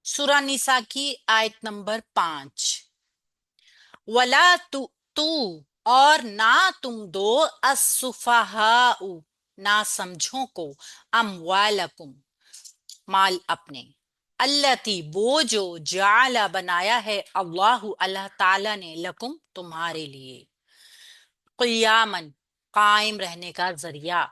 सूरा निसा की आयत नंबर 5। वला तू और ना तुम दो असुफहाउ ना समझो को अमवालकुम माल अपने अल्लती वो जो जाला बनाया है अल्लाह अल्लाह ताला ने लकुम तुम्हारे लिए क़ियामन कायम रहने का जरिया।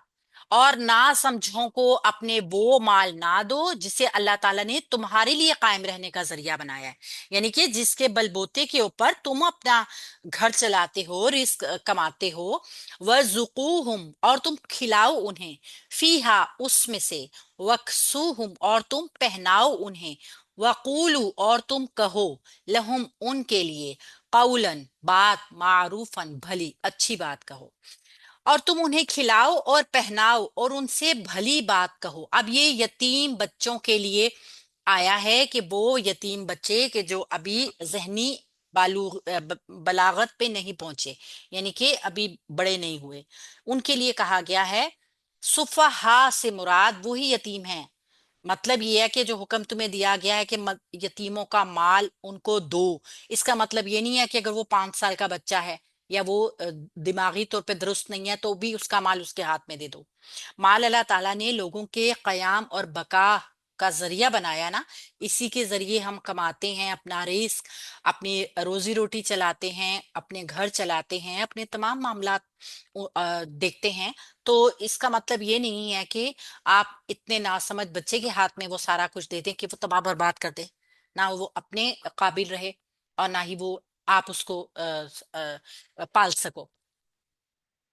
और ना समझो को अपने वो माल ना दो जिसे अल्लाह ताला ने तुम्हारे लिए कायम रहने का जरिया बनाया है, यानी कि जिसके बलबूते के ऊपर तुम अपना घर चलाते हो, रिस्क कमाते हो। वज़ुकूहुम और तुम खिलाओ उन्हें, फीहा उसमें से, वक्सूहुम और तुम पहनाओ उन्हें, वकूलू और तुम कहो, लहुम उनके लिए, कौलन बात, मारूफन भली अच्छी बात कहो। और तुम उन्हें खिलाओ और पहनाओ और उनसे भली बात कहो। अब ये यतीम बच्चों के लिए आया है कि वो यतीम बच्चे के जो अभी जहनी बलागत पे नहीं पहुंचे, यानी कि अभी बड़े नहीं हुए, उनके लिए कहा गया है। सुफहा से मुराद वही यतीम है। मतलब ये है कि जो हुक्म तुम्हें दिया गया है कि यतीमों का माल उनको दो, इसका मतलब ये नहीं है कि अगर वो 5 साल का बच्चा है या वो दिमागी तौर पे दुरुस्त नहीं है तो भी उसका माल उसके हाथ में दे दो। माल अल्लाह ताला ने लोगों के कयाम और बका का जरिया बनाया ना, इसी के जरिए हम कमाते हैं अपना रिस्क, अपनी रोजी रोटी चलाते हैं, अपने घर चलाते हैं, अपने तमाम मामलात देखते हैं। तो इसका मतलब ये नहीं है कि आप इतने नासमझ बच्चे के हाथ में वो सारा कुछ दे दें कि वो तबाह बर्बाद कर दे। ना वो अपने काबिल रहे और ना ही वो आप उसको पाल सको।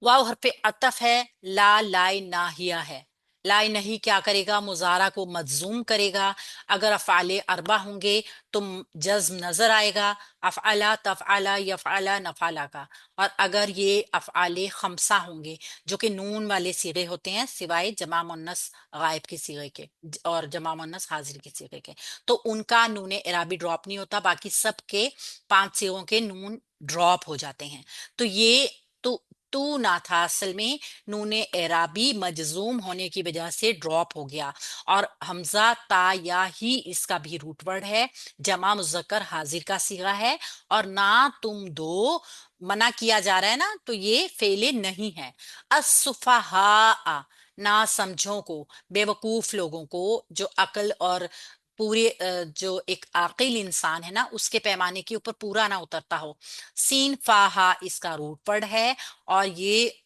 वाव हरफ अतफ है। ला लाई नाहिया है। लाई नहीं क्या करेगा, मुजारा को मजूम करेगा। अगर अफ़ाले अरबा होंगे तो जज्म नजर आएगा, अफ़अला तफ़अला यफ़अला नफ़अला का। और अगर ये अफ़आले खमसा होंगे जो कि नून वाले सीगे होते हैं सिवाय जमा मुन्नस गायब के सीगे के और जमा मुन्नस हाजिर के सीगे के, तो उनका नून इराबी ड्रॉप नहीं होता, बाकी सब के 5 सीगों के नून ड्रॉप हो जाते हैं। तो ये तो तू ना था, असल में नूने एराबी मजजूम होने की वजह से ड्रॉप हो गया। और हमजा ता या ही इसका भी रूट वर्ड है, जमा मुजक्कर हाजिर का सीगा है। और ना तुम दो मना किया जा रहा है ना, तो ये फेले नहीं है। असुफहा ना समझो को, बेवकूफ लोगों को, जो अकल और पूरे जो एक आकिल इंसान है ना उसके पैमाने के ऊपर पूरा ना उतरता हो। सीन फाहा इसका रूट वर्ड है। और ये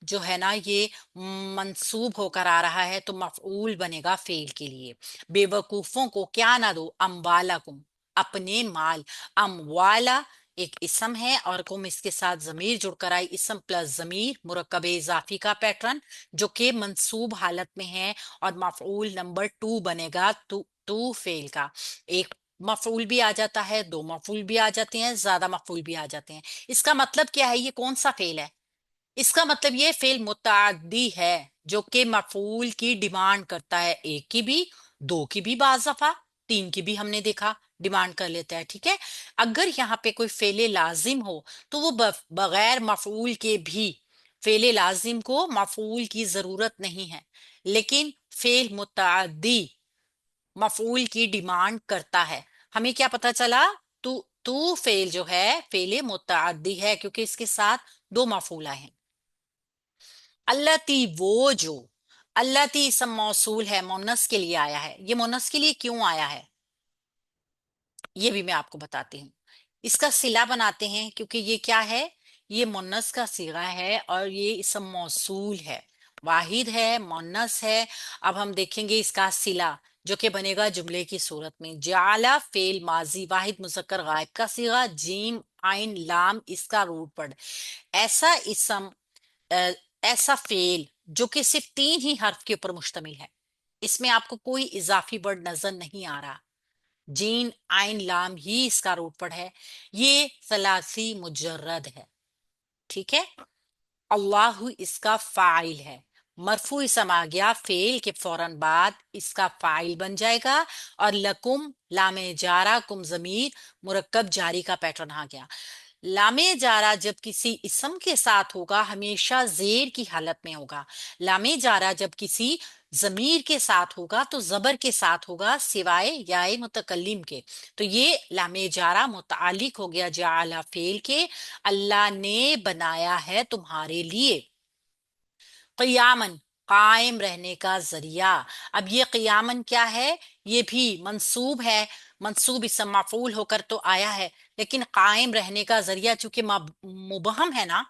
जो है ना ये मंसूब होकर आ रहा है तो मफऊल बनेगा फेल के लिए। बेवकूफों को क्या ना दो, अम्वालाकुम अपने माल। अमवाला एक इसम है और कुम इसके साथ जमीर जुड़कर आई, इसम प्लस जमीर मुरक्कब इजाफी का पैटर्न जो कि मंसूब हालत में है। और मफऊल नंबर 2 बनेगा, टू फेल का। एक मफूल भी आ जाता है, दो मफूल भी आ जाते हैं, ज्यादा मफूल भी आ जाते हैं। इसका मतलब क्या है, ये कौन सा फेल है? इसका मतलब ये फेल मुताद्दी है जो कि मफूल की डिमांड करता है, एक की भी, दो की भी, बाज दफा तीन की भी हमने देखा डिमांड कर लेता है। ठीक है। अगर यहाँ पे कोई फेले लाजिम हो तो वो बगैर मफूल के भी, फेले लाजिम को मफूल की जरूरत नहीं है, लेकिन फेल मुताद्दी मफूल की डिमांड करता है। हमें क्या पता चला? तू तू फेल जो है फेले मुताद्दी है क्योंकि इसके साथ दो मफूला हैं। अल्लती वो जो, अल्लती इसम मौसूल है, मोनस के लिए आया है। ये मोनस के लिए क्यों आया है ये भी मैं आपको बताती हूँ। इसका सिला बनाते हैं क्योंकि ये क्या है, ये मुन्नस का सिगा है और ये इसम मौसूल है, वाहिद है, मुन्नस है। अब हम देखेंगे इसका सिला जो कि बनेगा जुमले की सूरत में। जाला फेल माजी वाहिद मुजक्कर गायब का सिगा, जीम आइन लाम इसका रूट पड़। ऐसा इसम अ, ऐसा फेल जो कि सिर्फ 3 ही हर्फ के ऊपर मुश्तमिल है, इसमें आपको कोई इजाफी वर्ड नजर नहीं आ रहा, जीन आइन लाम ही इसका रूट पड़ है। ये सलासी मुजर्रद है। ठीक है। अल्लाह इसका फाइल है, मरफू इसम आ गया, फेल के फौरन बाद इसका फाइल बन जाएगा। और लकुम लामे जारा कुम जमीर मुरक्कब जारी का पैटर्न आ गया। लामे जारा जब किसी इसम के साथ होगा हमेशा जेर की हालत में होगा। लामे जारा जब किसी जमीर के साथ होगा तो जबर के साथ होगा सिवाय याए मुतकल्लिम के। तो ये लामे जारा मुतालिक हो गया जाला फेल के, अल्लाह ने बनाया है तुम्हारे लिए। क़ियामन, कायम रहने का जरिया। अब ये क़ियामन क्या है? ये भी मंसूब है, मंसूब इसम मफूल होकर तो आया है, लेकिन कायम रहने का जरिया चूंकि मुबहम है ना,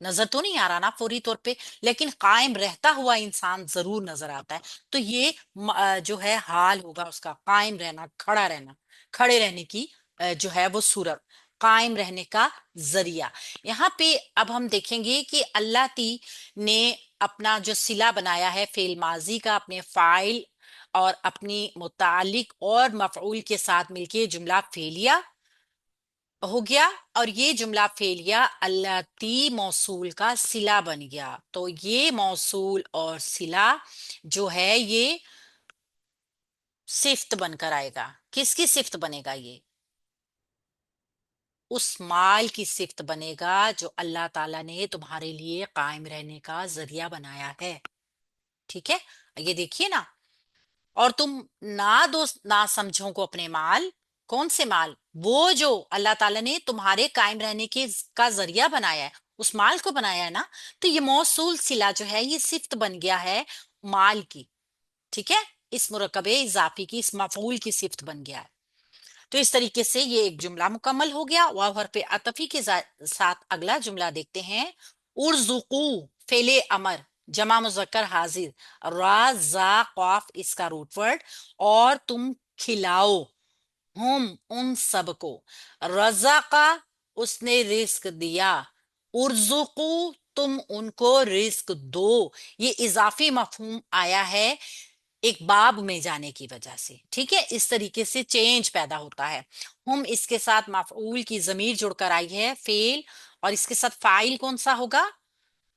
नजर तो नहीं आ रहा ना फौरी तौर पे, लेकिन कायम रहता हुआ इंसान जरूर नजर आता है। तो ये जो है हाल होगा उसका, कायम रहना, खड़ा रहना, खड़े रहने की जो है वो सूरत, कायम रहने का जरिया। यहाँ पे अब हम देखेंगे कि अल्लाह ती ने अपना जो सिला बनाया है फेल माजी का अपने फाइल और अपनी मुतालिक और मफऊल के साथ मिलके जुमला फेलिया हो गया, और ये जुमला फेलिया अल्लाती मौसूल का सिला बन गया। तो ये मौसूल और सिला जो है ये सिफ्त बनकर आएगा। किसकी सिफ्त बनेगा? ये उस माल की सिफ्त बनेगा जो अल्लाह ताला ने तुम्हारे लिए कायम रहने का जरिया बनाया है। ठीक है, ये देखिए ना। और तुम ना दो ना समझो को अपने माल। कौन से माल? वो जो अल्लाह ताला ने तुम्हारे कायम रहने के का जरिया बनाया है, उस माल को बनाया है ना। तो ये मौसूल सिला जो है ये सिफ्त बन गया है माल की। ठीक है, इस मुरकबे इजाफी की, इस मफूल की सिफ्त बन गया है। तो इस तरीके से ये एक जुमला मुकम्मल हो गया। वाव हरफ अतफी के साथ अगला जुमला देखते हैं। उर्जुकू फेले अमर जमा मुजक्कर हाजिर, रा जा कौफ इसका रूट वर्ड, और तुम खिलाओ हम उन सबको। रजा का उसने रिस्क दिया, उर्जुकू तुम उनको रिस्क दो। ये इजाफी मफहूम आया है एक बाब में जाने की वजह से। ठीक है, इस तरीके से चेंज पैदा होता है। हम इसके साथ मफऊल की जमीर जुड़कर आई है फेल, और इसके साथ फाइल कौन सा होगा?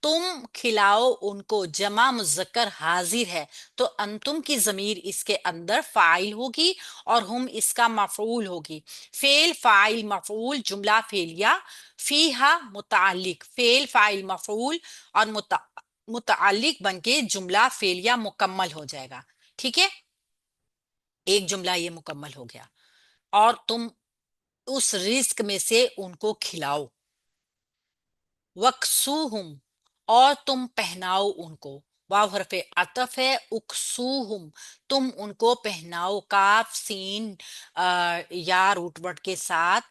तुम खिलाओ उनको, जमा मुजक्कर हाजिर है, तो अंतुम की जमीर इसके अंदर फाइल होगी और हम इसका मफऊल होगी। फेल फाइल मफऊल जुमला फेलिया, फीहा मुतालिक फेल फाइल मफऊल और मुतालिक बनके जुमला फेलिया मुकम्मल हो जाएगा। ठीक है, एक जुमला ये मुकम्मल हो गया। और तुम उस रिस्क में से उनको खिलाओ। वक्सूहुम, और तुम पहनाओ उनको। वाव हरफे अतफ है, उक्सूहुम तुम उनको पहनाओ। काफ सीन या रूटवर्ड के साथ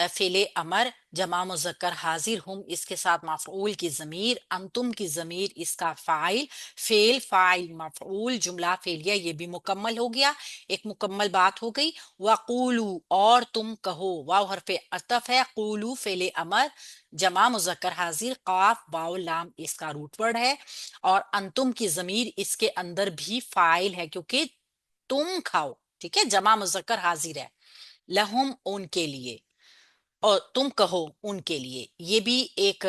फेले अमर जमा मुजक्कर हाजिर, हम इसके साथ मफऊल की जमीर, अंतुम की जमीर इसका फाइल, फेल फाइल मफऊल जुमला फेलिया ये भी मुकम्मल हो गया। एक मुकम्मल बात हो गई। वकूलू, और तुम कहो। वाव हरफे अतफ है, कूलू फेले अमर जमा मुजक्कर हाजिर, काफ वाव लाम इसका रूट वर्ड है, और अंतुम की जमीर इसके अंदर भी फाइल है क्योंकि तुम खाओ। ठीक है, जमा मुजक्कर हाजिर है। लहुम उनके लिए, और तुम कहो उनके लिए, ये भी एक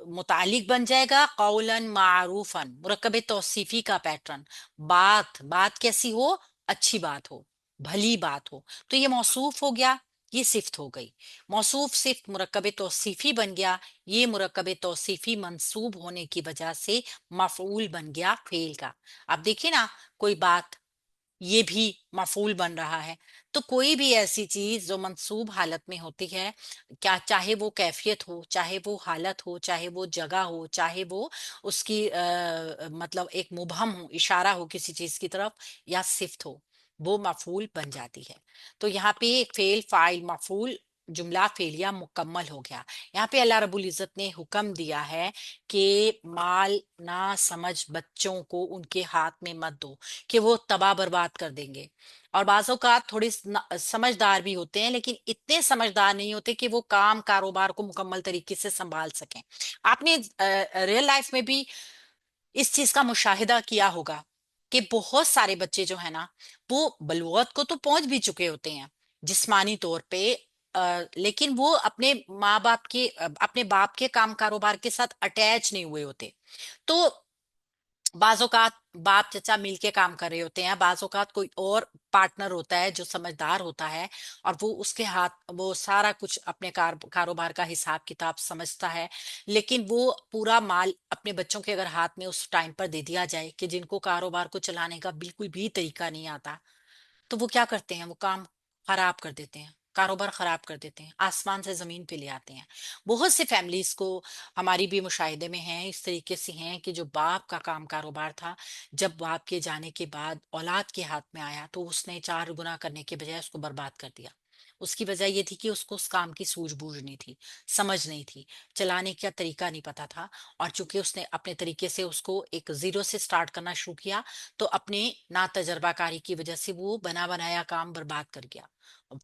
मुतालिक बन जाएगा। कौलन मारूफन मुरक्कब तौसीफी का पैटर्न। बात, बात कैसी हो? अच्छी बात हो, भली बात हो। तो ये मौसूफ हो गया, ये सिफ्त हो गई। मौसूफ सिफ्त मुरक्कब तौसीफी बन गया। ये मुरक्कब तौसीफी मंसूब होने की वजह से मफऊल बन गया फेल का। अब देखिए ना, कोई बात ये भी मफूल बन रहा है। तो कोई भी ऐसी चीज जो मंसूब हालत में होती है, क्या चाहे वो कैफियत हो, चाहे वो हालत हो, चाहे वो जगह हो, चाहे वो उसकी मतलब एक मुबहम हो, इशारा हो किसी चीज की तरफ, या सिफ्त हो, वो मफूल बन जाती है। तो यहाँ पे एक फेल फाइल मफूल जुमला फेलिया मुकम्मल हो गया। यहाँ पे अल्लाह रब्बुल इज्जत ने हुक्म दिया है कि माल ना समझ बच्चों को उनके हाथ में मत दो कि वो तबाह बर्बाद कर देंगे। और बाज़ औक़ात थोड़े समझदार भी होते हैं, लेकिन इतने समझदार नहीं होते कि वो काम कारोबार को मुकम्मल तरीके से संभाल सकें। आपने रियल लाइफ में भी इस चीज का मुशाहिदा किया होगा कि बहुत सारे बच्चे जो है ना, वो बलूगत को तो पहुंच भी चुके होते हैं जिस्मानी तौर पे, लेकिन वो अपने माँ बाप के अपने बाप के काम कारोबार के साथ अटैच नहीं हुए होते। तो बाज औकात बाप चचा मिलके काम कर रहे होते हैं, बाज औकात कोई और पार्टनर होता है जो समझदार होता है, और वो उसके हाथ वो सारा कुछ अपने कारोबार का हिसाब किताब समझता है। लेकिन वो पूरा माल अपने बच्चों के अगर हाथ में उस टाइम पर दे दिया जाए, कि जिनको कारोबार को चलाने का बिल्कुल भी तरीका नहीं आता, तो वो क्या करते हैं, वो काम खराब कर देते हैं, कारोबार खराब कर देते हैं, आसमान से जमीन पे ले आते हैं। बहुत से फैमिलीज को हमारी भी मुशाहिदे में हैं, इस तरीके से हैं कि जो बाप का काम कारोबार था, जब बाप के जाने के बाद औलाद के हाथ में आया तो उसने चार गुना करने के बजाय उसको बर्बाद कर दिया। उसकी वजह ये थी कि उसको उस काम की सूझबूझ नहीं थी, समझ नहीं थी, चलाने का तरीका नहीं पता था। और चूंकि उसने अपने तरीके से उसको एक जीरो से स्टार्ट करना शुरू किया, तो अपने ना तजर्बाकारी की वजह से वो बना बनाया काम बर्बाद कर गया,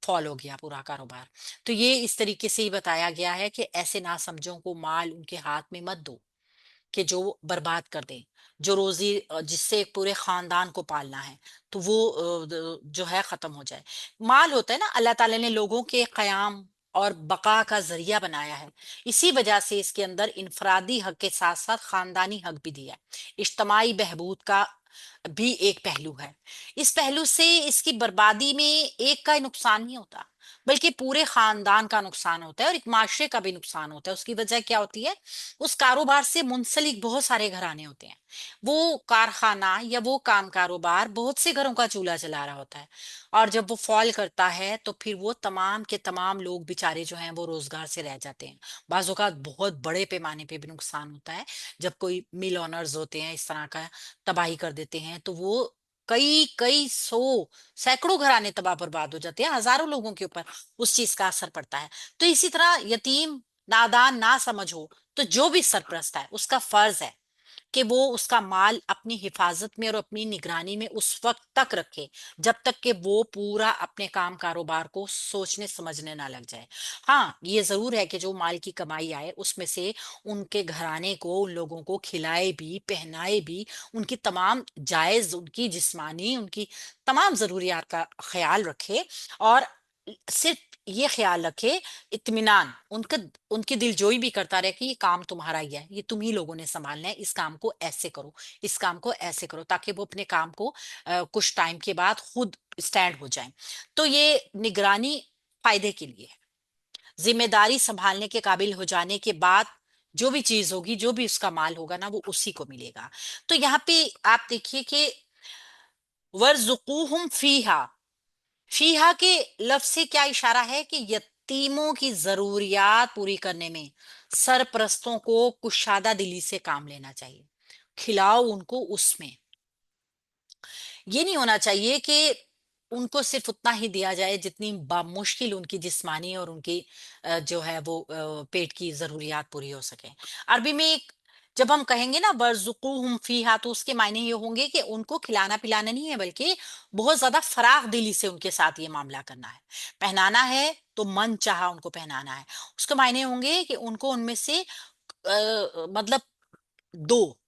फॉल हो गया पूरा कारोबार। तो ये इस तरीके से ही बताया गया है कि ऐसे ना समझों को माल उनके हाथ में मत दो कि जो बर्बाद कर दें, जो रोजी जिससे एक पूरे खानदान को पालना है, तो वो जो है खत्म हो जाए। माल होता है ना, अल्लाह ताला ने लोगों के कयाम और बका का जरिया बनाया है। इसी वजह से इसके अंदर इनफरादी हक के साथ साथ खानदानी हक भी दिया है। इज्तमाही बहबूद का भी एक पहलू है। इस पहलू से इसकी बर्बादी में एक का नुकसान नहीं होता, बल्कि पूरे खानदान का नुकसान होता है और एक माशरे का भी नुकसान होता है। उसकी वजह क्या होती है, उस कारोबार से मुंसलिक बहुत सारे घराने होते हैं, वो कारखाना या वो काम कारोबार बहुत से घरों का चूल्हा जला रहा होता है, और जब वो फॉल करता है तो फिर वो तमाम के तमाम लोग बेचारे जो हैं वो रोजगार से रह जाते हैं। बाज़ औक़ात बहुत बड़े पैमाने पे भी नुकसान होता है, जब कोई मिल ओनर्स होते हैं इस तरह का तबाही कर देते हैं, तो वो कई कई सौ सैकड़ों घराने तबाह बर्बाद हो जाते हैं, हजारों लोगों के ऊपर उस चीज का असर पड़ता है। तो इसी तरह यतीम नादान ना समझ हो, तो जो भी सरपरस्त है उसका फर्ज है कि वो उसका माल अपनी हिफाजत में और अपनी निगरानी में उस वक्त तक रखे, जब तक कि वो पूरा अपने काम कारोबार को सोचने समझने ना लग जाए। हाँ, ये जरूर है कि जो माल की कमाई आए उसमें से उनके घराने को, उन लोगों को खिलाए भी पहनाए भी, उनकी तमाम जायज, उनकी जिस्मानी, उनकी तमाम जरूरियात का ख्याल रखे। और सिर्फ ये ख्याल रखे, इत्मीनान उनका, उनकी दिलजोई भी करता रहे कि ये काम तुम्हारा ही है, ये तुम ही लोगों ने संभालना है, इस काम को ऐसे करो, इस काम को ऐसे करो, ताकि वो अपने काम को कुछ टाइम के बाद खुद स्टैंड हो जाए। तो ये निगरानी फायदे के लिए है। जिम्मेदारी संभालने के काबिल हो जाने के बाद जो भी चीज होगी, जो भी उसका माल होगा ना, वो उसी को मिलेगा। तो यहाँ पे आप देखिए कि वर्जुकूहुम फीहा, फीहा के लफ्ज से क्या इशारा है कि यतीमों की जरूरियात पूरी करने में सरपरस्तों को कुशादा दिली से काम लेना चाहिए। खिलाओ उनको, उसमें ये नहीं होना चाहिए कि उनको सिर्फ उतना ही दिया जाए जितनी बामुश्किल उनकी जिस्मानी और उनकी जो है वो पेट की जरूरियात पूरी हो सके। अरबी में जब हम कहेंगे ना वर्जुकुहुम फीहा, तो उसके मायने ये होंगे कि उनको खिलाना पिलाना नहीं है, बल्कि बहुत ज्यादा फराख दिली से उनके साथ ये मामला करना है। पहनाना है तो मन चाहा उनको पहनाना है। उसके मायने होंगे कि उनको उनमें से मतलब दो,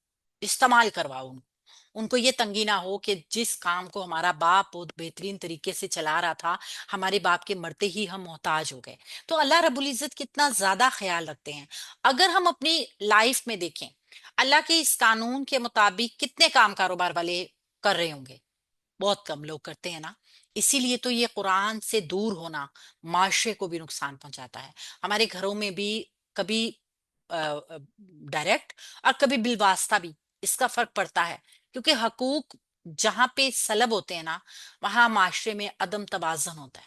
इस्तेमाल करवाओ उनको ये तंगी ना हो कि जिस काम को हमारा बाप बहुत बेहतरीन तरीके से चला रहा था, हमारे बाप के मरते ही हम मोहताज हो गए। तो अल्लाह रब्बुल इज्जत कितना ज्यादा ख्याल रखते हैं। अगर हम अपनी लाइफ में देखें, अल्लाह के इस कानून के मुताबिक कितने काम कारोबार वाले कर रहे होंगे, बहुत कम लोग करते हैं ना। इसीलिए तो ये कुरान से दूर होना माशरे को भी नुकसान पहुंचाता है। हमारे घरों में भी कभी डायरेक्ट और कभी बिलवास्ता भी इसका फर्क पड़ता है, क्योंकि हकूक जहां पे सलब होते हैं ना, वहां माशरे में अदम तवाज़ुन होता है।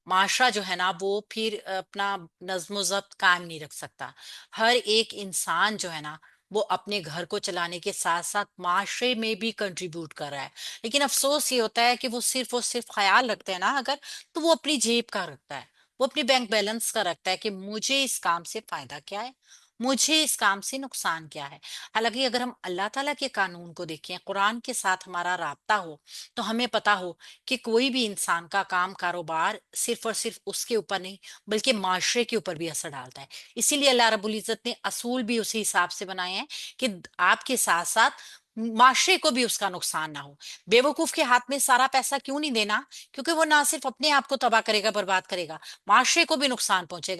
माशरा जो है ना वो फिर अपना नज्म ज़ब्त कायम नहीं रख सकता। हर एक इंसान जो है ना, वो अपने घर को चलाने के साथ साथ माशरे में भी कंट्रीब्यूट कर रहा है। लेकिन अफसोस ये होता है कि वो सिर्फ और सिर्फ ख्याल रखते हैं ना अगर, तो वो अपनी जेब का रखता है, वो अपनी बैंक बैलेंस का रखता है कि मुझे इस काम से फायदा क्या है, मुझे इस काम से नुकसान क्या है। हालांकि अगर हम अल्लाह ताला के कानून को देखें, कुरान के साथ हमारा राब्ता हो, तो हमें पता हो कि कोई भी इंसान का काम कारोबार सिर्फ और सिर्फ उसके ऊपर नहीं, बल्कि माशरे के ऊपर भी असर डालता है। इसीलिए अल्लाह रब्बुल इज्जत ने असूल भी उसी हिसाब से बनाए हैं कि आपके साथ साथ माशरे को भी उसका नुकसान ना हो। बेवकूफ के हाथ में सारा पैसा क्यों नहीं देना, क्योंकि वो ना सिर्फ अपने आप को तबाह करेगा, बर्बाद करेगा, माशरे को भी नुकसान पहुंचेगा।